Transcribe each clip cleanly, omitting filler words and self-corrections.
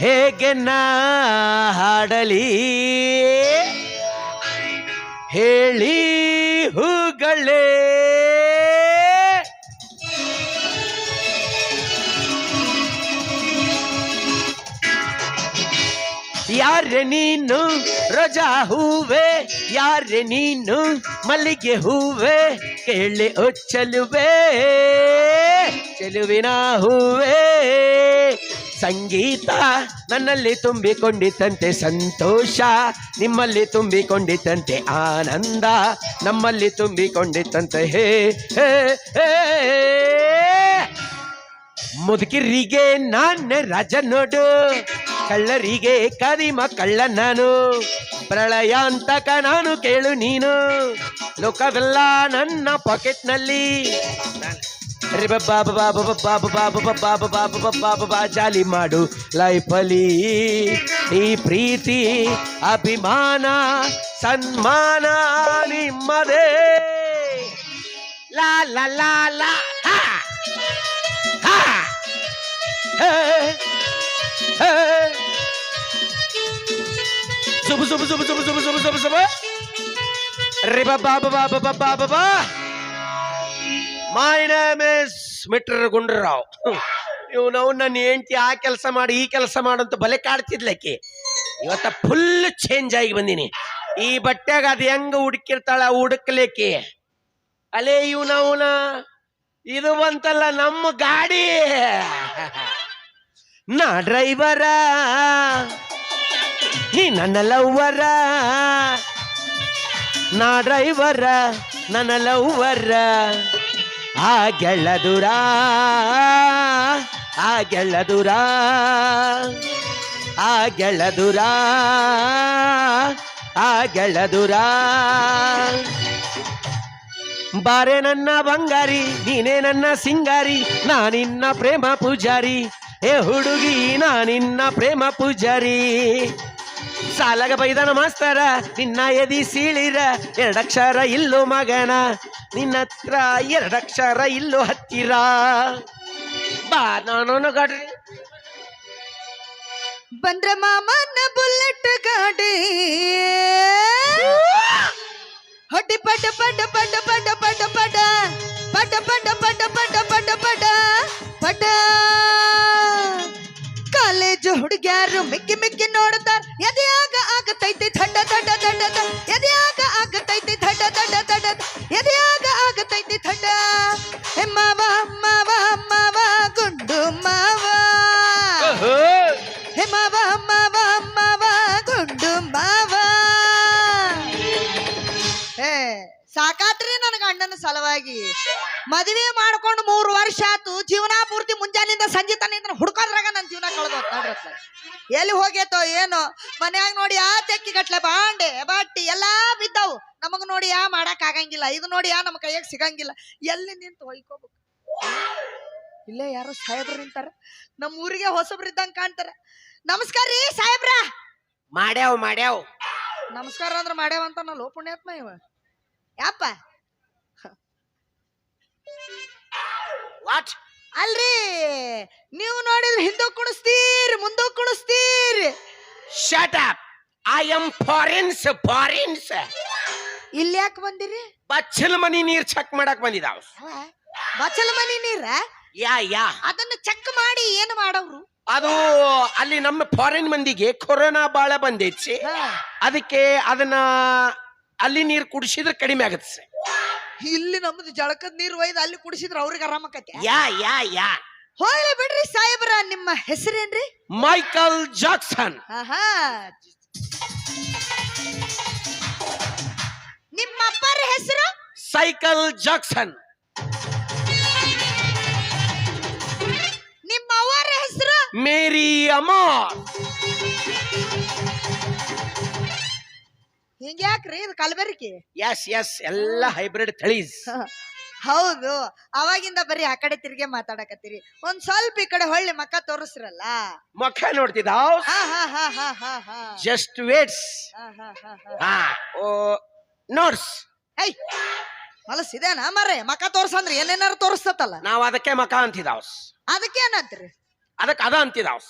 ಹೇಗೆ ನಾ ಹಾಡಲಿ ಹೇಳಿ ಹೂಗಳೇ ಯಾರೆ ನೀನು ರೋಜಾ ಹೂವೆ ಯಾರೆ ನೀನು ಮಲ್ಲಿಗೆ ಹೂವೆ ಕೇಳಿ ಚೆಲುವೆ ಚೆಲುವಿನ ಹೂವೆ ಸಂಗೀತ ನನ್ನಲ್ಲಿ ತುಂಬಿಕೊಂಡಿತಂತೆ ಸಂತೋಷ ನಿಮ್ಮಲ್ಲಿ ತುಂಬಿಕೊಂಡಿತಂತೆ ಆನಂದ ನಮ್ಮಲ್ಲಿ ತುಂಬಿಕೊಂಡಿತಂತೆ ಹೇ ಹೇ ಹೇ ಮುದುಕಿರಿಗೆ ನಾನೇ ರಾಜ ನೋಡು ಕಳ್ಳರಿಗೆ ಕದಿಮ ಕಳ್ಳ ನಾನು ಪ್ರಳಯಾಂತಕ ನಾನು ಕೇಳು ನೀನು ಲೋಕವೆಲ್ಲ ನನ್ನ ಪಾಕೆಟ್ನಲ್ಲಿ ಬಾಬು ಬಾಬು ಬಾಬು ಬಾಬು ಬಾಬು ಬಾಬು ಬಾಬು ಬಾ ಜಾಲಿ ಮಾಡು ಲೈಫಲಿ ಈ ಪ್ರೀತಿ ಅಭಿಮಾನ ಸನ್ಮಾನ ನಿಮ್ಮದೇ ಲಾ ಲಾ ಲಾ ಲಾ ಸುಬು ಸುಬು ಸುಬು ಸುಬು ಸುಬು ಸುಬು ಸುಬು ಸುಬು ರಿ ಬಾಬಾ ಬಾಬಾ ಬಾಬಾ ಬಾಬಾ my name is mister Gundu Rao ಇವನವ್ ನನ್ನ ಹೆಂಡತಿ ಆ ಕೆಲಸ ಮಾಡಿ ಈ ಕೆಲಸ ಮಾಡಂತ ಬಲೆ ಕಾಡ್ತಿದ್ಲಕ್ಕೆ ಇವತ್ತ ಫುಲ್ ಚೇಂಜ್ ಆಗಿ ಬಂದಿನಿ ಈ ಬಟ್ಟೆಗ ಅದು ಹೆಂಗ ಹುಡುಕಿರ್ತಾಳ ಹುಡುಕ್ಲಿಕ್ಕೆ ಅಲೇ ಇವನವನ ಇದು ಬಂತಲ್ಲ ನಮ್ಮ ಗಾಡಿ ನಾ ಡ್ರೈವರ ನೀ ನನ್ನ ಲವ್ವರ ನಾ ಡ್ರೈವರ ನನ್ನ ಲವ್ವರ ಆ ಗೆಳ್ಳದುರ ಆ ಗೆಳ್ಳದುರ ಆ ಗೆಳ್ಳದುರ ಆ ಗೆಳ್ಳದುರ ಬಾರೆ ನನ್ನ ಬಂಗಾರಿ ನೀನೇ ನನ್ನ ಸಿಂಗಾರಿ ನಾನಿನ್ನ ಪ್ರೇಮ ಪೂಜಾರಿ ಏ ಹುಡುಗಿ ನಾನಿನ್ನ ಪ್ರೇಮ ಪೂಜಾರಿ ಸಾಲಗ ಬೈದನ ಮಾಸ್ತರ ನಿನ್ನ ಎದಿ ಸೀಳಿರ ಎರಡಕ್ಷರ ಇಲ್ಲೋ ಮಗನ ನಿನ್ನ ಹತ್ರ ಎರಡಕ್ಷರ ಇಲ್ಲೋ ಹತ್ತಿರ ಬಾ ನಾನು ಗಾಡಿ ಬಂದ್ರ ಮಾಮನ ಬುಲೆಟ್ ಗಾಡಿ ಹೊಟ್ಟಿ ಪಟ ಪಟ ಪಟ ಪಟ ಪಟ ಪಟ ಪಟ ಪಟ ಪಟ ಪಟ ಪಟ ಪಟ ಪಟ ಕಾಲೇಜು ಹುಡುಗ್ಯಾರು ಮಿಕ್ಕಿ ಮಿಕ್ಕಿ ನೋಡ್ತಾರ ಎದೆಯಾಗ ಆಗತೈತಿ ಥಂಡ ಥಂಡ ಥಂಡ ಎದೆಯಾಗ ಆಗತೈತಿ ಥಂಡ ಥಂಡ ಥಂಡ ಎದೆಯಾಗ ಆಗತೈತಿ ಥಂಡ ಹೇ ಮಾವ ಮಾವ ಮಾವ ಗುಂಡು ಮಾವ ಹೇ ಮಾವ ಮಾವ ಮಾವ ಗುಂಡು ಮಾವ ಹೇ ಸಾಕಾತ್ರಿ ನನಗ ಅಣ್ಣನ ಸಲುವಾಗಿ ಮದುವೆ ಮಾಡ್ಕೊಂಡು 3 ವರ್ಷ ಆತು ಜೀವನ ಪೂರ್ತಿ ಮುಂಜಾನಿಂದ ಸಂಜೆ ತನಿಂದ ಹುಡ್ಕೋದ್ರಾಗ ನನ್ನ ಜೀವನ ಕಳೆದೋತ್ ನೋಡ್ರತ್ಲ ಎಲ್ಲಿ ಹೋಗೇತೋ ಏನೋ ಮನ್ಯಾಗ ನೋಡಿ ಆ ತೆಕ್ಕಿ ಗಟ್ಲೆ ಬಾಂಡೆ ಬಟ್ಟಿ ಎಲ್ಲಾ ಬಿದ್ದಾವು ನಮಗ್ ನೋಡಿ ಮಾಡಕ್ ಆಗಂಗಿಲ್ಲ ಇದು ನೋಡಿ ನಮ್ಮ ಕೈಯಾಗ ಸಿಗಂಗಿಲ್ಲ ಎಲ್ಲಿ ನಿಂತು ಹೊಯ್ಕೋಬೇಕು ಇಲ್ಲೇ ಯಾರು ಸಾಹೇಬ್ರು ನಿಂತಾರ ನಮ್ಮ ಊರಿಗೆ ಹೊಸಬ್ರಿದ್ದಂಗ ಕಾಣ್ತಾರ ನಮಸ್ಕಾರ ರೀ ಸಾಹೇಬ್ರ ಮಾಡ್ಯಾವ್ ನಮಸ್ಕಾರ ಅಂದ್ರ ಮಾಡ್ಯಾವ ಅಂತ ನಾ ಲೋಪುಣ್ಯಾತ್ಮ ಇವ ಯಾಪ ವಾಟ್ ಅಲ್ರಿ ನೀವು ನೋಡಿದ್ರೆ ಹಿಂದೆ ಕುಣಿಸ್ತೀರಿ ಮುಂದೆ ಕುಣಿಸ್ತೀರಿ shut up I am foreigns ಇಲ್ಲಿ ಯಾಕೆ ಬಂದಿರಿ ಬಚ್ಚಲ ಮನಿ ನೀರ್ ಚೆಕ್ ಮಾಡಕ್ ಬಂದಿದಾವ ಬಚ್ಚಲ ಮನಿ ನೀರ ಯಾ ಅದನ್ನ ಚೆಕ್ ಮಾಡಿ ಏನು ಮಾಡವ್ರು ಅದು ಅಲ್ಲಿ ನಮ್ಮ ಫಾರಿನ್ ಮಂದಿಗೆ ಕೊರೋನಾ ಬಾಳ ಬಂದೈತಿ ಅದಕ್ಕೆ ಅದನ್ನ ಅಲ್ಲಿ ನೀರು ಕುಡಿಸಿದ್ರೆ ಕಡಿಮೆ ಆಗತ್ತೆ ಇಲ್ಲಿ ನಮ್ದು ಜಳಕದ ನೀರು ಒಯ್ದು ಅಲ್ಲಿ ಕುಡಿಸಿದ್ರೆ ಅವ್ರಿಗೆ ಆರಾಮಕತ್ತೆ ಯಾ ಹೋಗ್ಲಿ ಬಿಡ್ರಿ ಸಾಹೇಬ್ರ ನಿಮ್ಮ ಹೆಸರೇನ್ರಿ ಮೈಕಲ್ ಜಾಕ್ಸನ್ ನಿಮ್ಮ ಅಪ್ಪರ ಹೆಸರು ಸೈಕಲ್ ಜಾಕ್ಸನ್ ನಿಮ್ಮ ಅವರ ಹೆಸರು ಮೇರಿ ಅಮೋರ್ ಹಿಂಗ್ಯಾಕ್ರಿ ಇದು ಕಲಬೆರಕೆ ಎಸ್ ಎಲ್ಲ ಹೈಬ್ರಿಡ್ ತಳೀಸ್ ಹೌದು ಅವಾಗಿಂದ ಬರೀ ಆ ಕಡೆ ತಿರ್ಗೆ ಮಾತಾಡಕತ್ತೀರಿ ಒಂದ್ ಸ್ವಲ್ಪ ಈ ಕಡೆ ಹೊಳ್ಳಿ ಮಕ್ಕ ತೋರಿಸ್ರಲ್ಲ ಮಕ್ಕ ನೋಡ್ತಿದ್ದಾವ್ ಜಸ್ಟ್ ವೇಟ್ಸ್ ನೋಡ್ಸ್ ಹೊಲಸಿದೇನಾ ಮರೆ ಮಕ್ಕ ತೋರ್ಸಂದ್ರೆ ಏನೇನಾರು ತೋರಿಸ್ತಲ್ಲ ನಾವ್ ಅದಕ್ಕೆ ಮಕ ಅಂತಿದಾವ್ ಅದಕ್ಕೆ ಏನಂತ್ರಿ ಅದಕ್ಕೆ ಅದ ಅಂತಿದಾವ್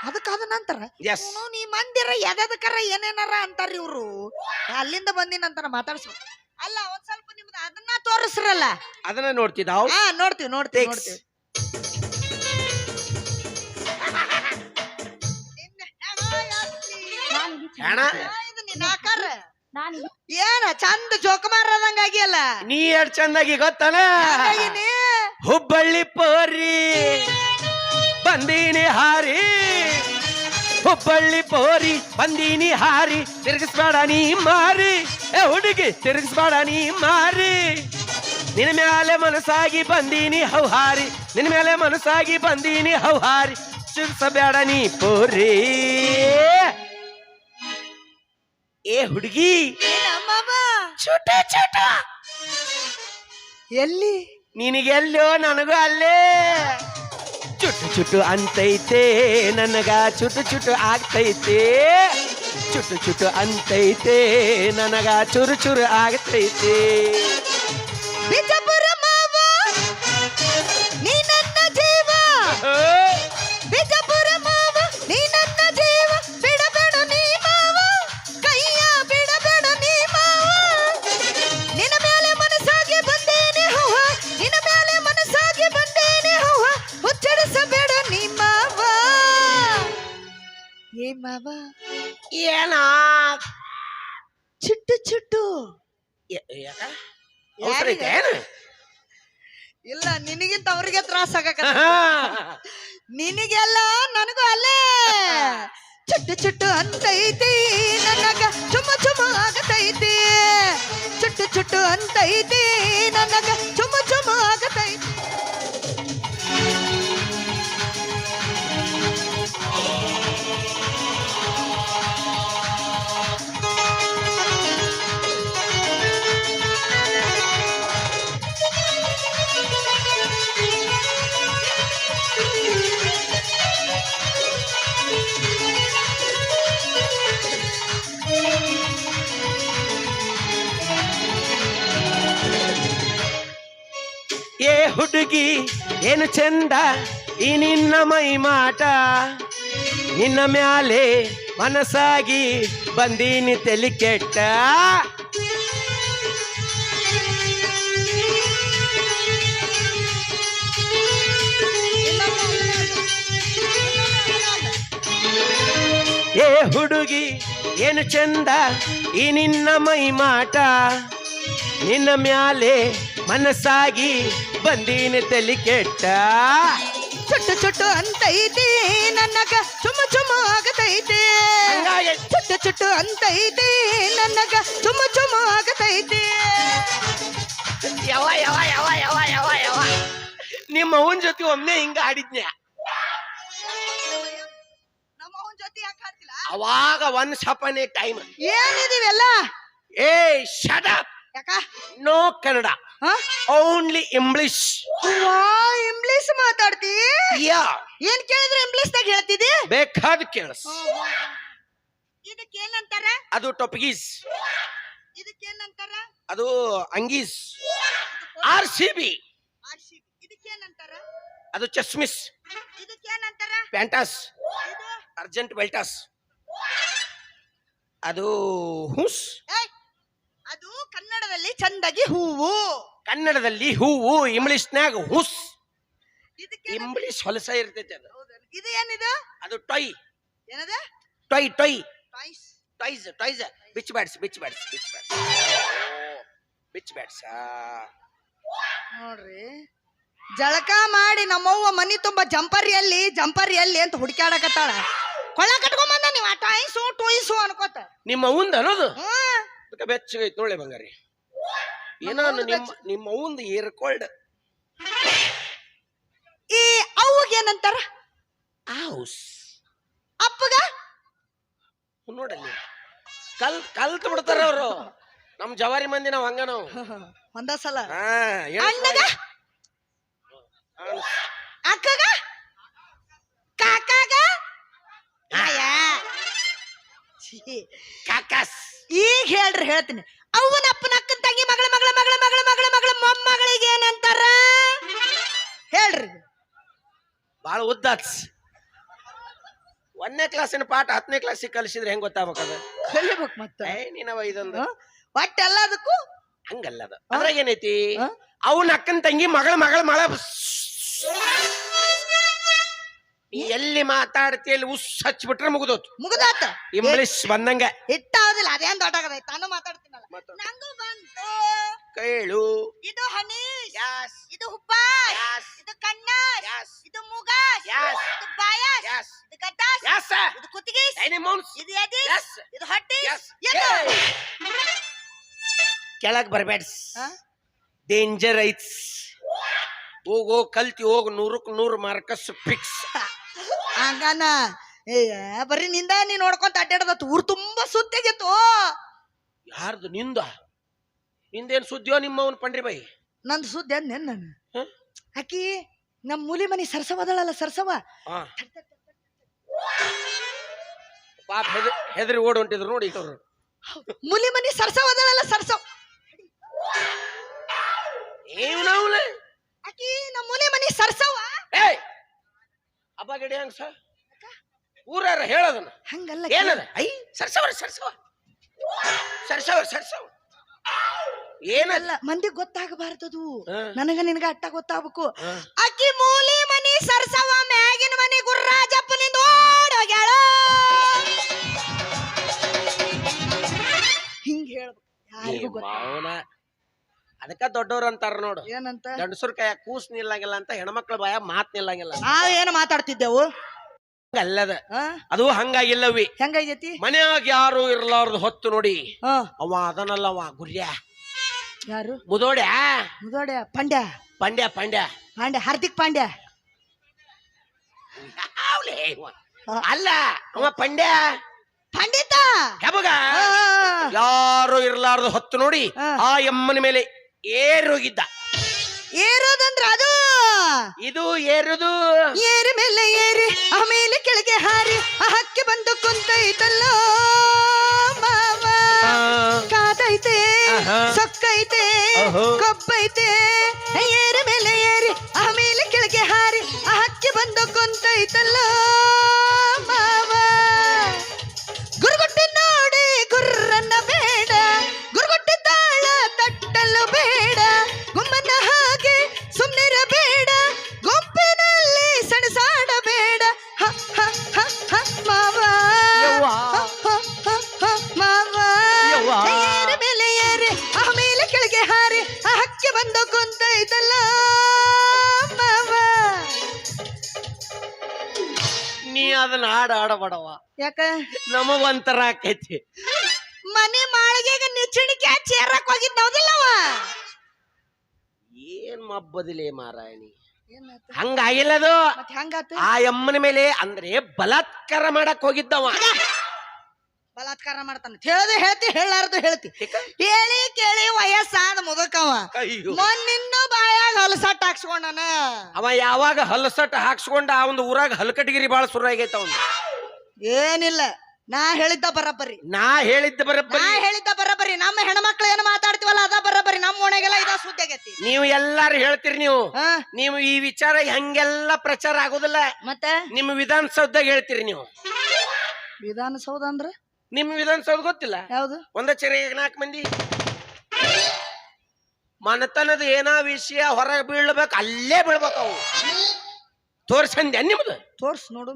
ಅದಕ್ಕಾದ ನಂತರ ಎಸ್ ನೀ ಮಂದಿರ ಎದಕ್ಕರ ಏನೇನಾರ ಅಂತಾರ ಇವ್ರು ಅಲ್ಲಿಂದ ಬಂದಿನಂತಾರ ಮಾತಾಡ್ಸೋ ಅಲ್ಲ ಒಂದ್ ಸ್ವಲ್ಪ ನಿಮ್ದು ಅದನ್ನ ತೋರಿಸ್ರಲ್ಲ ಅದನ್ನ ನೋಡ್ತಿದ್ದಾವ್. ಹಾ ನೋಡ್ತೀವಿ ನೋಡ್ತೀವಿ ನೋಡ್ತೀವಿ ಹೆಣ ಇದು ನಿನ್ನ ಆಕಾರ ಏನ ಚಂದ ಜೋಕುಮಾರದಂಗಾಗಿ ಅಲ್ಲ ನೀ ಎಷ್ಟ್ ಚಂದಾಗಿ ಗೊತ್ತಾನ ಹುಬ್ಬಳ್ಳಿ ಪೋರಿ ಬಂದೀನಿ ಹಾರಿ ಹುಬ್ಬಳ್ಳಿ ಪೋರಿ ಬಂದೀನಿ ಹಾರಿ ತಿರುಗಿಸ್ಬೇಡ ನೀ ಮಾರಿ ಏ ಹುಡುಗಿ ತಿರುಗಿಸ್ಬೇಡ ನೀ ಮಾರಿ ನಿನ್ನ ಮ್ಯಾಲೆ ಮನಸ್ಸಾಗಿ ಬಂದೀನಿ ಹೌಹಾರಿ ನಿನ್ನ ಮೇಲೆ ಮನಸ್ಸಾಗಿ ಬಂದೀನಿ ಹೌಹಾರಿ ಚಿರ್ಸಬೇಡ ನೀ ಪೋರಿ ಏ ಹುಡುಗಿ ಚೋಟ ಚೋಟ ಎಲ್ಲಿ ನಿನಗೆಲ್ಲೋ ನನಗೂ ಅಲ್ಲೇ ಚುಟ್ಟು ಚುಟ್ಟು ಅಂತೈತೆ ನನಗ ಚುಟ್ಟು ಚುಟ್ಟು ಆಗ್ತೈತೆ ಚುಟ್ಟು ಚುಟ್ಟು ಅಂತೈತೆ ನನಗ ಚುರು ಚುರು ಆಗ್ತೈತೆ ಬಿಜಾಪುರ ಮಾವ ನೀ ನನ್ನ ಜೀವ ಬಿಜಾಪುರ ಮಾವ ನೀ ನನ್ನ ಜೀವ ಬಿಡಬೇಡ ನೀ ಮಾವ ಕೈಯ ಬಿಡಬೇಡ ನೀ ಮಾವ ನಿನ್ನ ಮೇಲೆ ಮನಸ್ಸಾಗಿ ಬಂದೇನೆ ಹೂವ ನಿನ್ನ ಮೇಲೆ ಮನಸ್ಸಾಗಿ ಬಂದೇನೆ ಹೂವ ಹುಚ್ಚಡಿಸಬೇಡ ನೀ ಮಾವ ಏ ಮಾವ ಏನ ಚುಟ್ಟು ಚುಟ್ಟು ಅವಸರ ಐತೆ ಏನು? ಇಲ್ಲ ನಿನಗಿಂತ ಅವ್ರಿಗೆ ತ್ರಾಸ ಆಗಕ ನಿನಗೆಲ್ಲ ನನಗೂ ಅಲ್ಲೇ ಚುಟ್ಟು ಚುಟ್ಟು ಅಂತೈತಿ ನನಗ ಚುಮ್ಮ ಚುಮ್ಮ ಆಗತೈತಿ ಚುಟ್ಟು ಚುಟ್ಟು ಅಂತೈತಿ ನನಗ ಚುಮ್ಮ ಚುಮ್ಮ ಆಗತೈತಿ ಏ ಹುಡುಗಿ ಏನು ಚಂದ ಈ ನಿನ್ನ ಮೈ ಮಾಟ ನಿನ್ನ ಮ್ಯಾಲೆ ಮನಸ್ಸಾಗಿ ಬಂದೀನಿ ತೆಲಿ ಕೆಟ್ಟ ಏ ಹುಡುಗಿ ಏನು ಚಂದ ಈ ನಿನ್ನ ಮೈ ಮಾಟ ನಿನ್ನ ಮ್ಯಾಲೆ ಮನಸ್ಸಾಗಿ ಬಂದೀನಿ ತೆಲಿ ಕೆಟ್ಟ ಚುಟ್ಟು ಚುಟ್ಟು ಅಂತೈತಿ ನನಗ ಚುಮ್ಮ ಚುಮ್ಮ ಆಗತೈತಿ ಚುಟ್ಟು ಚುಟ್ಟು ಅಂತೈತಿ ನನಗ ಚುಮ್ಮ ಚುಮ್ಮ ಆಗತೈತಿ ಯವ ಯವ ಯವ ಯವ ಯವ ಯವ ನಿಮ್ಮ ಅವನ ಜೊತೆ ಒಮ್ಮೆ ಹಿಂಗ ಆಡಿದ್ನ್ಯ ನಮ್ಮ ಅವನ ಜೊತೆ ಯಾಕೆ ಹಾಡ್ತಿಲ್ಲ ಅವಾಗ ಒನ್ಸ್ ಅಪಾನ್ ಎ ಟೈಮ್ ಏನಿದೀವೆಲ್ಲ ಏ ಶಟ್ ಅಪ್ ಯಾಕ no Kannada only English English ಮಾತಾಡ್ತಿ ಯಾ ಏನ್ ಕೇಳಿದ್ರೆ ಇಂಗ್ಲಿಷ್ ದಾಗ ಹೇಳ್ತಿದಿ ಬೇಕಾದ ಕೇಳಸ್ ಇದಕ್ಕೇನಂತಾರ ಅದು ಟೊಪಗೀಸ್ ಇದಕ್ಕೇನಂತಾರ ಅದು ಅಂಗೀಸ್ RCB ಇದಕ್ಕೇನಂತಾರ ಅದು ಚಸ್ಮಿಸ್ ಇದಕ್ಕೇನಂತಾರ ಪ್ಯಾಂಟಾಸ್ ಅರ್ಜೆಂಟ್ ಬೆಲ್ಟಾಸ್ ಅದು ಹೂಸ್ ಅದು ಕನ್ನಡದಲ್ಲಿ ಚಂದಗಿ ಹೂವು ಕನ್ನಡದಲ್ಲಿ ಹೂವು ಇಂಗ್ಲಿಷ್ನ್ಯಾಗ ಹೂಸ್ ಇಂಗ್ಲಿಷ್ ಹೊಲಸ ಇರ್ತೈತಿ ಅದು ಇದು ಏನಿದು ಅದು ಟೊಯ್ ಏನದ ಟೊಯ್ ಟೊಯ್ ಟಾಯ್ಸ್ ಟಾಯ್ಸ್ ಟಾಯ್ಸ್ ಬಿಚ್ ಬ್ಯಾಟ್ಸ್ ಬಿಚ್ ಬ್ಯಾಟ್ಸ್ ಬಿಚ್ ಬ್ಯಾಟ್ಸ್ ಬಿಚ್ ಬ್ಯಾಟ್ಸ್ ನೋಡ್ರಿ ಜಳಕ ಮಾಡಿ ನಮ್ಮವ್ವ ಮನಿ ತುಂಬಾ ಜಂಪರ್ ಎಲ್ಲಿ ಅಂತ ಹುಡುಕ್ಯಾಡಕತ್ತಾಳ ಕೊಳ್ಳ ಕಟ್ಕೊಂಬಂದ ನೀವ್ ಆ ಟಾಯ್ಸು ಟೂಯ್ಸು ಅನ್ಕೋತ ನಿಮ್ಮ ಅವಂದ ಅನ್ನೋದು ಅದಕ್ಕೆ ಬೆಚ್ಚಗೈತಿ ನೋಡ್ಲೆ ಬಂಗಾರಿ ಏನೋ ನಿಮ್ಮ ಅವಂದ ಏರ್ಕೊಳ್ಡ್ ಈ ಅವ್ವಗೆ ಏನಂತಾರ ಹೌಸ್ ಅಪ್ಪಗ ನೋಡಲ್ಲಿ ಕಲ್ತ್ ಬಿಡ್ತಾರ ಅವರು ನಮ್ ಜವಾರಿ ಮಂದಿ ನಾವ್ ಹಂಗ ನಾವು ಒಂದ ಸಲ ಹಾ ಅಣ್ಣಗ ಅಕ್ಕಗ ಕಾಕಾಗ ಕಾಕಾಸ್ ಈಗ ಹೇಳ್ತೀನಿ ಅವ್ವನ ಅಪ್ಪನ ಅಕ್ಕನ ತಂಗಿ ಮಗಳ ಮಗಳ ಮಗಳ ಮಗಳ ಮಗಳ ಮಗಳ ಮೊಮ್ಮಗಳಿಗೆ ಏನಂತಾರ ಹೇಳ್ರಿ ಬಾಳ ಉದ್ದಾತ್ಸ್ 1ನೇ ಕ್ಲಾಸಿನ ಪಾಠ 10ನೇ ಕ್ಲಾಸಿಗೆ ಕಲಿಸಿದ್ರೆ ಹೆಂಗ್ ಗೊತ್ತಾಗ್ಬೇಕದ? ಕಲಿಬೇಕು ಮತ್ತ ನೀನವ ಇದೊಂದು ಒಟ್ಟ ಎಲ್ಲದಕ್ಕೂ ಹಂಗಲ್ಲ ಅದು. ಅದ್ರಾಗ ಏನೈತಿ, ಆ? ಅವನ ಅಕ್ಕನ ತಂಗಿ ಮಗಳ ನೀ ಎಲ್ಲಿ ಮಾತಾಡ್ತಿ ಅಲ್ಲಿ ಉಸ್ ಹಚ್ಬಿಟ್ರೆ ಮುಗಿದೋತು. ಮುಗ್ದಾತ ಇಂಗ್ಲಿಷ್ ಬಂದಂಗ ಇಟ್ಟಾವುದಿಲ್ಲ, ಅದೇನ್ ದೊಡ್ಡಾಗದೈತಿ. ನಾನು ಮಾತಾಡ್ತೀನಲ್ಲ. ಮಾತಾಡು. ನಂಗೂ ಬಂತು. ಕೇಳು. ಇದು ಹನೀಶ್, Yes. ಇದು ಹುಬ್ಬಾಸ್, Yes. ಇದು ಕಣ್ಣಾಸ್, Yes. ಇದು ಮುಗಾಸ್, Yes. ಇದು ಬಾಯಾಸ್, Yes. ಇದು ಗಡ್ಡಾಸ್, Yes, sir. ಇದು ಕುತ್ತಿಗೀಸ್, Any mounts? ಇದು ಎದೀಸ್, Yes. ಇದು ಹಟ್ಟಿಸ್. Yes. ಇದು. ಕೆಳಗ್ ಬರ್ಬೇಡ, ಆ? ಡೇಂಜರ್ ಐತ್ಸ್. ಹೋಗೋ ಕಲ್ತಿ ಹೋಗ್ 100ಕ್ಕೆ 100 ಮಾರ್ಕಸ್ ಫಿಕ್ಸ್. ಹಂಗಾನ ಬರೀ ನಿಂದ ನೀ ನೋಡ್ಕೊಂತ ಅಡ್ಡಾಡದತ್ತು. ಊರ್ ತುಂಬಾ ಸುತ್ತಾಗಿತ್ತು. ಯಾರ್ದು ನಿಂದೇನ್ ಸುದ್ದಿಯೋ ನಿಮ್ಮವನ್ ಪಂಡ್ರಿ ಬೈ? ನಂದು ಸುದ್ದಿ ಅಂದ್ ನಾನು. ಹ? ಆಕಿ ನಮ್ ಮೂಲಿ ಮನಿ ಸರ್ಸವದಳಲ್ಲ, ಸರ್ಸವ. ಹಾ. ಪಾಪ ಹೆದರಿ ಓಡ್ ಹೊಂಟಿದ್ರು ನೋಡಿ ಅವ್ರು. ಮೂಲಿ ಮನಿ ಸರ್ಸವದಳಲ್ಲ, ಸರ್ಸವ್. ಆಕಿ ನಮ್ ಮೂಲಿ ಮನಿ ಸರ್ಸವ. ಏಯ್ ಹಬ್ಬ ಗಡಿ ಹಂಗ ಸ ಊರಾರ ಹೇಳದನ್ನ ಹಂಗಲ್ಲ. ಏನದ? ಐ ಸರ್ಸವ ಏನಲ್ಲ, ಮಂದಿ ಗೊತ್ತಾಗಬಾರ್ದದು. ಹಾ. ನನಗ ನಿನಗ ಅಟ್ಟ ಗೊತ್ತಾಗಬೇಕು. ಹಾ. ಆಕಿ ಮೂಲಿ ಮನಿ ಸರ್ಸವ, ಮ್ಯಾಗಿನ ಮನಿ ಗುರ್ರಾಜಪ್ಪನಿಂದ ಓಡೋಗ್ಯಾಳ. ಹಿಂಗ್ ಹೇಳ್ಬೇಕು, ಯಾರಿಗೂ ಗೊತ್ತ. ಅದಕ್ಕ ದೊಡ್ಡವ್ರ ಅಂತಾರ ನೋಡು, ಏನಂತ? ಗಂಡಸರ ಕೈಯ ಕೂಸ್ ನಿಲ್ಲಂಗಿಲ್ಲ ಅಂತ, ಹೆಣ್ಮಕ್ಳ ಬಾಯ ಮಾತ್ ನಿಲ್ಲಂಗಿಲ್ಲ. ನಾವ್ ಏನ್ ಮಾತಾಡ್ತಿದ್ದೆವು? ಅಲ್ಲದ ಆ? ಅದು ಹಂಗಾಗಿಲ್ಲವಿ. ಹೆಂಗೈತಿ? ಮನ್ಯಾಗ ಯಾರು ಇರ್ಲಾರ್ದು ಹೊತ್ತು ನೋಡಿ ಹಾ. ಅವ ಅದನಲ್ಲವ ಗುರ್ಯ ಯಾರು? ಮುದೋಡ್ಯ ಮುದೋಡ್ಯ ಪಾಂಡ್ಯ. ಪಾಂಡ್ಯ ಹಾರ್ದಿಕ್ ಪಾಂಡ್ಯ. ಯಾವ್ಲೇ ಇವ? ಅಲ್ಲ ಅವ ಪಂಡ್ಯ ಪಂಡಿತ ಹೆಬಗ ಯಾರು ಇರ್ಲಾರ್ದು ಹೊತ್ತು ನೋಡಿ ಆ ಎಮ್ಮನ ಮೇಲೆ ಏರೋಗಿದ್ದ. ಏರೋದಂದ್ರ ಅದು ಇದು ಏರುದು. ಏರಿ ಮೇಲೆ ಏರಿ ಆಮೇಲೆ ಕೆಳಗೆ ಹಾರಿ ಆ ಹಕ್ಕಿ ಬಂದು ಕುಂತೈತಲ್ಲ ಮಾವ. ಕಾದೈತೆ, ಸೊಕ್ಕೈತೆ, ಕೊಬ್ಬೈತೆ. ಏರಿ ಮೇಲೆ ಏರಿ ಆಮೇಲೆ ಕೆಳಗೆ ಹಾರಿ ಆ ಹಕ್ಕಿ ಬಂದು ಕುಂತೈತಲ್ಲ ಮಾವ. ಗುರುಗುಟ್ಟಿ ನೋಡಿ ಗುರ್ರನ್ನ ಬೇಡ, ಗುರುಗುಟ್ಟಿದ್ದಾಳ ತಟ್ಟಲು ಬೇಡ. ಗುಮ್ಮನ ಹಾಗೆ ಸುಮ್ನಿರಬೇಡ, ಗುಂಪಿನಲ್ಲಿ ಸಣಸಾಡಬೇಡ. ಮಾವ ಮಾವ. ಏರಿ ಮೇಲೆ ಏರಿ ಆಮೇಲೆ ಕೆಳಗೆ ಹಾರಿ ಆ ಹಕ್ಕಿ ಬಂದು ಕುಂತೈತಲ್ಲ ಮಾವ. ನೀ ಅದನ್ನ ಆಡಬಡವ, ಯಾಕ? ನಮಗೊಂಥರ ಆಕೈತಿ. ಮನೆ ಮಾಳಿಗೆಗ ನಿಚ್ಚಣಿಕೆ ಚೇರಕ್ ಹೋಗಿದ್ ಹೌದಿಲ್ಲವ? ಏನ್ ಮಬ್ಬದಿಲೆ ಮಾರಾಯಣಿ, ಹಂಗಾಗಿಲ್ಲದು. ಮತ್ತೆ ಹೆಂಗಾತ? ಆ ಅಮ್ಮನ ಮೇಲೆ ಅಂದ್ರೆ ಬಲಾತ್ಕಾರ ಮಾಡಕ್ ಹೋಗಿದ್ದವ. ಬಲಾತ್ಕಾರ ಮಾಡ್ತಾನ ಹೇಳದು ಹೇಳ್ತಿ, ಹೇಳಾರ್ದು ಹೇಳ್ತಿ. ಹೇಳಿ ಕೇಳಿ ವಯಸ್ಸಾದ ಮುದಕವ ಅಯ್ಯೋ. ಮೊನ್ನಿನ್ನ ಬಾಯಾಗ ಹೊಲಸಟ್ಟ ಹಾಕ್ಸ್ಕೊಂಡನ. ಅವ ಯಾವಾಗ ಹಲಸಟ್ ಹಾಕ್ಸ್ಕೊಂಡ ಆ ಒಂದು ಊರಾಗ ಹಲಕಟಗಿರಿ ಬಾಳ ಶುರು ಆಗೈತ ಅವನು. ಏನಿಲ್ಲ, ನಾ ಹೇಳಿದ್ದ ಬರಬರಿ. ನಾ ಹೇಳಿದ್ದ ಬರಬ್ಬರಿ. ನಾ ಹೇಳಿದ್ದ ಬರಬರಿ. ನಮ್ಮ ಹೆಣ್ಮಕ್ಳು ಏನ್ ಮಾತಾಡ್ತೀವಲ್ಲ ಅದ ಬರಬರಿ. ನಮ್ಮ ಓಣೆಗೆಲ್ಲ ಇದ ಸುದ್ದಿ ಆಗೈತಿ. ನೀವು ಎಲ್ಲಾರು ಹೇಳ್ತೀರಿ. ನೀವು ಈ ವಿಚಾರ ಹಂಗೆಲ್ಲ ಪ್ರಚಾರ ಆಗುದಿಲ್ಲ. ಮತ್ತೆ ನಿಮ್ಮ ವಿಧಾನಸೌಧದಾಗ ಹೇಳ್ತೀರಿ ನೀವು. ವಿಧಾನಸೌಧ ಅಂದ್ರ ನಿಮ್ ವಿಧಾನಸೌಧ ಗೊತ್ತಿಲ್ಲ? ಯಾವ್ದು? ಒಂದ ಚೆರೆ 4 ಮಂದಿ ಮನತನದ ಏನಾ ವಿಷಯ ಹೊರಗೆ ಬೀಳ್ಬೇಕು, ಅಲ್ಲೇ ಬೀಳ್ಬೇಕು. ಅವು ತೋರ್ಸಂದ್ಯಾ ನಿಮ್ದು? ತೋರ್ಸ್ ನೋಡು.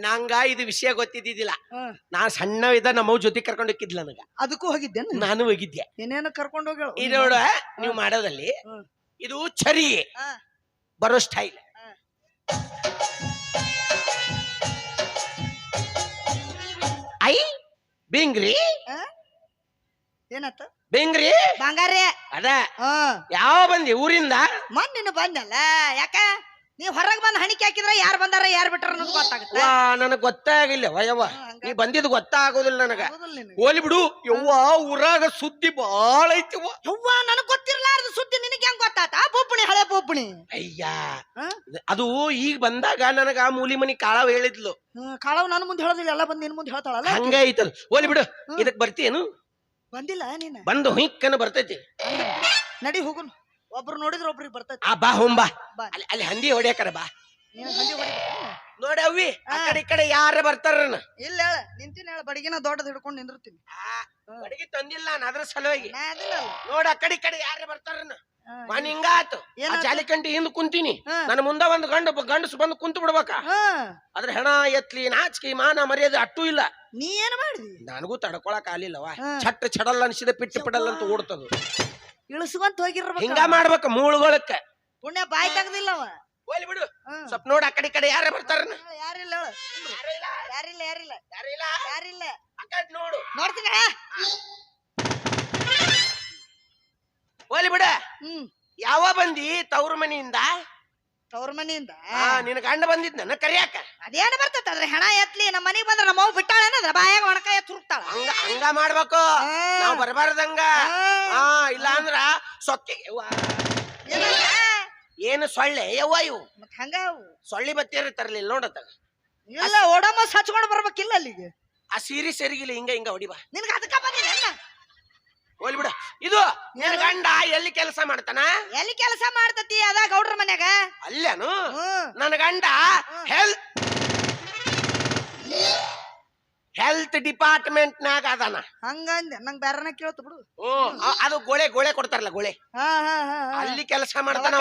ನಂಗ ಇದು ವಿಷಯ ಗೊತ್ತಿದ್ದಿದ್ದಿಲ್ಲ. ನಾ ಸಣ್ಣ ಇದ್ದ ನಮ್ಮ ಜೊತೆ ಕರ್ಕೊಂಡು ಹೋಗಿದ್ಲ ನನಗ. ಅದಕ್ಕೂ ಹೋಗಿದ್ದೇನೆ ನಾನು ಹೋಗಿದ್ದೆ. ಏನೇನು ಕರ್ಕೊಂಡು ಹೋಗಿ ಇದು ನೋಡ, ನೀವು ಮಾಡೋದಲ್ಲಿ ಇದು ಚರಿ ಬರೋ ಸ್ಟೈಲ್. ಐ ಬಿಂಗ್ರಿ ಏನತ್ತ? ಬಿಂಗ್ರಿ ಬಂಗಾರಿ ಅದ ಯಾವ ಬಂದಿ ಊರಿಂದ? ಮೊನ್ನೆ ಬಂದಲ್ಲ. ಯಾಕ ನೀವ್ ಹೊರಗ್ ಬಂದ್ ಹಣಿಕೆ ಹಾಕಿದ್ರ ಯಾರು ಬಂದಾರ ಯಾರು ಬಿಟ್ಟಾರ ಅನ್ನೋದು ಗೊತ್ತಾಗುತ್ತೆ. ನನಗ್ ಗೊತ್ತಾಗಿಲ್ಲ ವಯವ್ವ, ನೀ ಬಂದಿದ್ ಗೊತ್ತಾಗೋದಿಲ್ಲ ನನಗ. ಹೋಲಿ ಬಿಡು ಯವ್ವ, ಊರಾಗ ಸುದ್ದಿ ಬಾಳ ಐತಿವ. ಯವ್ವ ನನಗ್ ಗೊತ್ತಿರ್ಲಾರ್ದ ಸುದ್ದಿ ನಿನಗೆ ಹೆಂಗ್ ಗೊತ್ತಾತ? ಬೋಪಣಿ, ಹಳೆ ಬೋಪಣಿ. ಅಯ್ಯ, ಅದು ಈಗ ಬಂದಾಗ ನನಗ ಆ ಮೂಲಿ ಮನಿ ಕಾಳವ್ ಹೇಳಿದ್ಲು. ಕಾಳವ್ ನನ್ನ ಮುಂದೆ ಹೇಳೋದಿಲ್ಲ, ಎಲ್ಲ ಬಂದ್ ನಿನ್ ಮುಂದೆ ಹೇಳ್ತಾಳಲ್ಲ. ಹಂಗ ಐತಲ್. ಹೋಲಿ ಬಿಡು, ಇದಕ್ ಬರ್ತೀಯೇನು? ಬಂದಿಲ್ಲ ನೀನ? ಬಂದು ಹುಯ್ಕನ ಬರ್ತೈತಿ. ನಡಿ ಹೋಗುನ್. ಒಬ್ರು ನೋಡಿದ್ರ ಒಬ್ರಿಗೆ ಬರ್ತೈತಿ. ಆ ಬಾ ಹೋಂಬಾ, ಅಲ್ಲಿ ಹಂದಿ ಹೊಡ್ಯಾಕರ ಬಾ. ಹಂದಿ ಹೊಡಿ ನೋಡಿ ಅವ್ವಿ ಆ ಕಡೆ ಈ ಕಡೆ ಯಾರ ಬರ್ತಾರನ ಇಲ್ಲ ಹೇಳ ನಿಂತೀನಿ ಹೇಳ ಬಡಿಗಿನ ದೊಡ್ಡದ್ ಹಿಡ್ಕೊಂಡು ನಿಂದಿರ್ತೀನಿ ಅಡಿಗೆ ತಂದಿಲ್ಲ ನಾನು ಅದ್ರ ಸಲುವಾಗಿ ನಾ ಅದಿಲ್ಲಲ್ಲ ನೋಡಿ ಆ ಕಡೆ ಈ ಕಡೆ ಯಾರ ಬರ್ತಾರನ ಮನ್ ಹಿಂಗಾತು ಜಾಲಿಕಂಟಿ ಹಿಂದ್ ಕುಂತೀನಿ ನನ್ನ ಮುಂದ ಒಂದು ಗಂಡಸು ಬಂದು ಕುಂತು ಬಿಡ್ಬೇಕ ಅದ್ರ ಹೆಣ ಎತ್ಲಿ ನಾಚಿಕೆ ಮಾನ ಮರ್ಯಾದೆ ಅಟ್ಟು ಇಲ್ಲ. ನೀ ಏನ್ ಮಾಡಿದಿ? ನನಗೂ ತಡ್ಕೊಳಕ್ ಆಗ್ಲಿಲ್ಲವ. ಚಟ್ಟ ಚಡಲ್ ಅನ್ಸಿದ ಪಿಟ್ಟು ಪಿಡಲ್ ಅಂತ ಓಡ್ತದ. ಇಳಿಸ್ಕೊಂತ ಹೋಗಿರ್ಬೇಕು ಹಿಂಗ ಮಾಡ್ಬೇಕ ಮೂಳುಗಳಕ್ಕ. ಪುಣ್ಯ ಬಾಯಿ ತೆಗ್ದಿಲ್ಲವ. ಹೋಲಿ ಬಿಡು ಸ್ವಲ್ಪ ನೋಡ ಆ ಕಡೆ ಕಡೆ ಯಾರ ಬರ್ತಾರನ. ಯಾರಿಲ್ಲ ಯಾರಿಲ್ಲ ಯಾರಿಲ್ಲ ಯಾರಿಲ್ಲ ಯಾರಿಲ್ಲ ಆ ಕಡೆ ನೋಡು ನೋಡ್ತೀನಿ. ಹೋಲಿ ಬಿಡ. ಯಾವ ಬಂದಿ ತವ್ರ ಮನಿಯಿಂದ? ತವ್ರ ಮನಿಯಿಂದ ನಿನ್ ಗಂಡ ಬಂದಿದ್ನ ಕರಿಯಾಕ. ಅದೇನ ಬರ್ತದ ಅದ್ರ ಹೆಣ ಎತ್ಲಿ ನಮ್ಮ ಮನಿಗ್ ಬಂದ್ರ ನಮ್ಮ ಅವ್ವ ಬಿಟ್ಟಾಳ ಅನ್ನದ್ರ ಬಾಯಾಗ ಒಣಕಾಯ ತುರುಕ್ತಾಳ. ಹಂಗ ಮಾಡ್ಬೇಕು ನಾವ್ ಬರಬಾರ್ದಂಗ. ಇಲ್ಲ ಅಂದ್ರ ಸೊಕ್ಕಿಗೆ ಏನು ಸೊಳ್ಳೆ ಯವ್ವ ಇವು ಮತ್ ಹಂಗ ಸೊಳ್ಳಿ ಬತ್ತೇರಿ ತರ್ಲಿಲ್ಲ ನೋಡತ್ತ. ಇಲ್ಲ ಓಡಮಸ್ ಹಚ್ಕೊಂಡ್ ಬರ್ಬೇಕಿಲ್ಲ ಅಲ್ಲಿಗೆ. ಆ ಸೀರೆ ಸೆರಿಗಿಲ್ಲ ಹಿಂಗ ಹಿಂಗ ಹೊಡಿಬಾ. ನಿನ್ಗ ಅದಕ್ಕ ಬಂದಿಲ್ಲ ಹೋಲಿ ಬಿಡ. ಇದು ನಿನ್ ಗಂಡ ಎಲ್ಲಿ ಕೆಲಸ ಮಾಡ್ತಾನ? ಎಲ್ಲಿ ಕೆಲಸ ಮಾಡ್ತತಿ? ಅದ ಗೌಡ್ರ ಮನ್ಯಾಗ. ಅಲ್ಲೇನು? ನನ್ನ ಗಂಡ ಹೆಲ್ತ್ ಡಿಪಾರ್ಟ್ಮೆಂಟ್ ನಾಗ ಅದಾನ. ಹಂಗಂದ ನಂಗ್ ಬೇರೆನ ಕೇಳ್ತು ಬಿಡು. ಅದು ಗೋಳೆ ಗೋಳೆ ಕೊಡ್ತಾರಲ್ಲ ಗೋಳೆ, ಅಲ್ಲಿ ಕೆಲಸ ಮಾಡ್ತಾನ.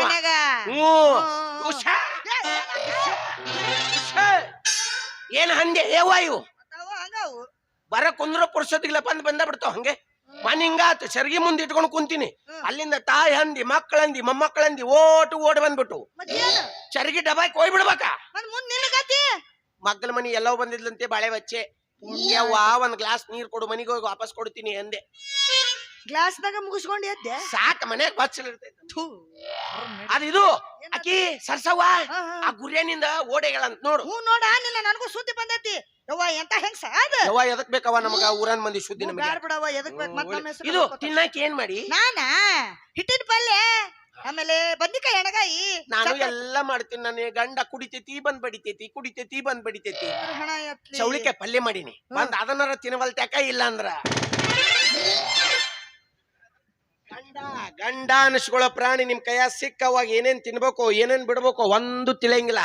ಏನ್ ಹಂಗೆ ಏವ ಇವು ಬರ ಕುಂದ್ರ ಪುರುಷದಿಲ್ಲ ಬಂದ ಬಿಡ್ತಾವ ಹಂಗೆ. ಮನ್ ಹಿಂಗಾತು ಸೆರ್ಗಿ ಮುಂದೆ ಇಟ್ಕೊಂಡು ಕುಂತೀನಿ. ಅಲ್ಲಿಂದ ತಾಯಿ ಹಂದಿ ಮಕ್ಕಳಂದಿ ಮೊಮ್ಮಕ್ಕಳಂದಿ ಓಡ್ ಬಂದ್ಬಿಟ್ಟು ಚರ್ಗಿ ಡಬಾಕ್ ಹೋಗ್ಬಿಡ್ಬೇಕ. ಮಗ್ಗಲ ಮನಿ ಎಲ್ಲವೂ ಬಂದಿದ್ಲಂತೆ ಬಾಳೆ ಬಚ್ಚೆ. ಯವ್ವ ಒಂದ್ ಗ್ಲಾಸ್ ನೀರ್ ಕೊಡು ಮನಿಗೆ ಹೋಗಿ ವಾಪಸ್ ಕೊಡ್ತೀನಿ ಅಂದೆ. ಗ್ಲಾಸ್ನಾಗ ಮುಗಿಸ್ಕೊಂಡ್ ಎದ್ದೆ ಸಾಕ ಮನ್ಯಾಗ ಬಚ್ಚಲ್ ಇರ್ತೈತೆ. ಅದು ಇದು ಅಕ್ಕಿ ಸರ್ಸವ್ವ ಆ ಗುರಿಯನಿಂದ ಓಡೆಗಳಂತ ನೋಡು. ನೋಡ ನಿನ್ನ ನನಗೂ ಸುದ್ದಿ ಬಂದೈತಿ. ಯವ್ವ ಎಂತ ಹೆಂಗ್ಸ ಅದ ಯವ್ವ ಎದಕ್ ಬೇಕವ ನಮಗ ಊರನ್ ಮಂದಿ ಸುದ್ದಿ ನಮಗೆ ಬ್ಯಾಡ ಬಿಡವ್ವ ಎದಕ್ ಬೇಕು ಮತ್ತ ನಮ್ಮ ಹೆಸರು ಇದು ತಿನ್ನಾಕ ಏನ್ ಮಾಡಿ ನಾನಾ ಹಿಟ್ಟಿನ ಪಲ್ಯ ಆಮೇಲೆ ಬದ್ನಿಕಾಯಿ ಎಣಗಾಯಿ ನಾನು ಎಲ್ಲ ಮಾಡ್ತೀನಿ. ನನ್ನ ಗಂಡ ಕುಡಿತೈತಿ ಬಂದ್ ಬಡಿತೈತಿ ಚೌಳಿಕಾಯಿ ಪಲ್ಯ ಮಾಡೀನಿ. ಬಂದ್ ಅದನ್ನಾರ ತಿನ್ನವಲ್ತ್ಯಾಕ ಇಲ್ಲ ಅಂದ್ರ ಗಂಡ ಅನಿಸ್ಕೊಳ್ಳೋ ಪ್ರಾಣಿ ನಿಮ್ ಕೈಯ ಸಿಕ್ಕವಾಗ ಏನೇನ್ ತಿನ್ಬೇಕು ಏನೇನ್ ಬಿಡ್ಬೇಕು ಒಂದು ತಿಳಿಯಂಗಿಲ್ಲ.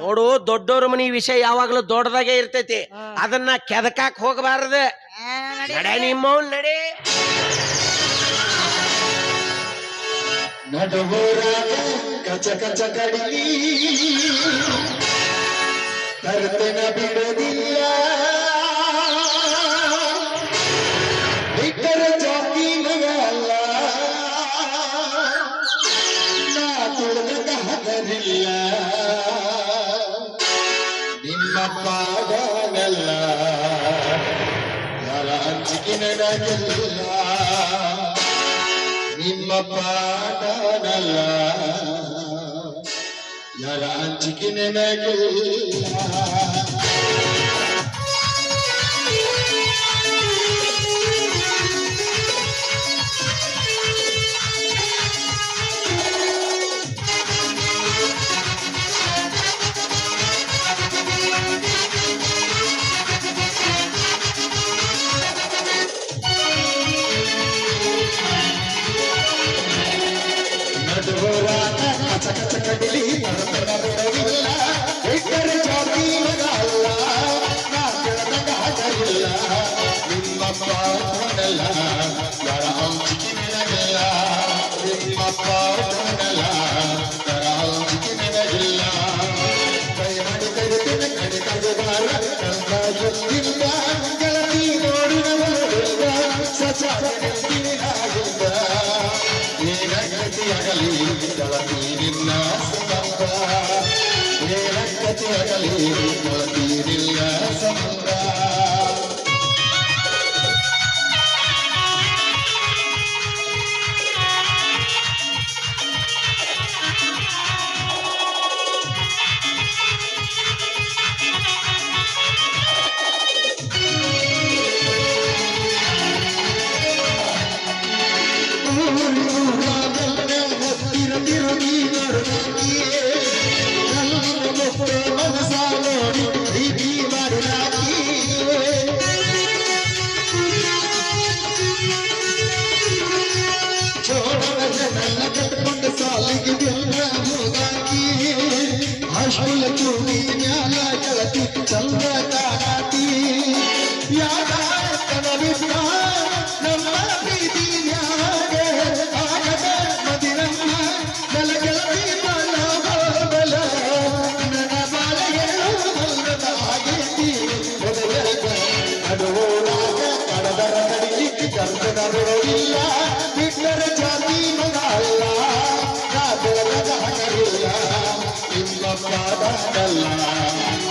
ನೋಡು ದೊಡ್ಡವ್ರ ಮನಿ ವಿಷಯ ಯಾವಾಗ್ಲೂ ದೊಡ್ಡದಾಗೆ ಇರ್ತೈತಿ. ಅದನ್ನ ಕೆದಕಾಕ್ ಹೋಗಬಾರದು. ನಡೆ ನಿಮ್ಮವ್ ನಡೆ. ನಡುವೂರಾಗ ಕಚ ಕಚ ಕಡಿಲಿ ತರ್ತನ ಬಿಡೋದಿಲ್ಲ. ಬಿಟ್ಟರ ಜಾತಿ ಮಗ ಅಲ್ಲ ನಾ ತುಳಿದ ಹದರಿಲ್ಲ. ನಿಮ್ಮ ಪಾದನಲ್ಲ ಯಾರ ಅಂಜಿಕೆ ನನಗಿಲ್ಲ. ನಿಮ್ಮ ಪಾದನಲ್ಲ ಯಾರ ಅಂಜಿಕೆ ನನಗಿಲ್ಲ. ಕಚಕಚಕಡಿಲಿ ತರತನ ಬಿಡವಿಲ್ಲ. ಬಿಟ್ಟರ ಜಾತಿ ಮಗ ಅಲ್ಲ ನಾ ಕೆಳದಾಗ ಹಜರಿಲ್ಲ. ನಿಮ್ಮ ಪಾದನಲ್ಲ ಯಾರ ಅಂಜಿಕೆ ನನಗಿಲ್ಲ. ನಿಮ್ಮ ಪಾದನಲ್ಲ ಯಾರ ಅಂಜಿಕೆ ನನಗಿಲ್ಲ. ಕೈ ಮಾಡಿ ಕಡಿತನ ಕಡೆ ಕಡೆಗಾರ ಕಲ್ಕಾಗಿಲ್ಲ. ಗೆಳತಿ ನೋಡಿನವರಿಲ್ಲ ಸಚಾಗಿಲ್ಲ. ಏನಾಗಲಿ ಗೆಳತಿ ನಿನ್ನ ಸಂಬಂಧ. ಏನಾಗಲಿ ಗೆಳತಿ ನಿನ್ನ ಸಂಬಂಧ. ಮನಸ ನೋಡಿ ಪ್ರೀತಿ ಮಾಡಿ ಹೈಸ್ಕೂಲ್ ಚೂಡಿ ಮ್ಯಾಲ ಗೆಳತಿ ಚಂದ ಕಾಣತಿ ಯಾಕ ಕನವಿದ್ದ ನಮ್ಮ ಪ್ರೀತಿ ಮ್ಯಾಗ ಆಗದ ಮದಿರಮ್ಮ ಬಲ ಗೆಳತಿ ಬಲ ನನ್ನ ಬಾಳ ಹೇಳುವುದಲ್ಲದ ಆಗೈತಿ ಮೊದಲಕ ನಡುವೋರಾಗ ಕಡದರ ಕಡಿಲಿಕ್ಕೆ ಕರ್ತನರುಳಿಲ್ಲ ಬಿಟ್ಟರ ಜಾತಿ ಮಗ ಅಲ್ಲ ನಾ ಬೆಳಗದ ಹಗರಿಲ್ಲ ನಿಮ್ಮ ಪಾದಲ್ಲ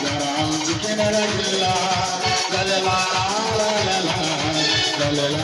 ನರಾಂಜಿಕೆ ನರಗಿಲ್ಲ ಲಲಲ ಲಲಲ ಲಲಲ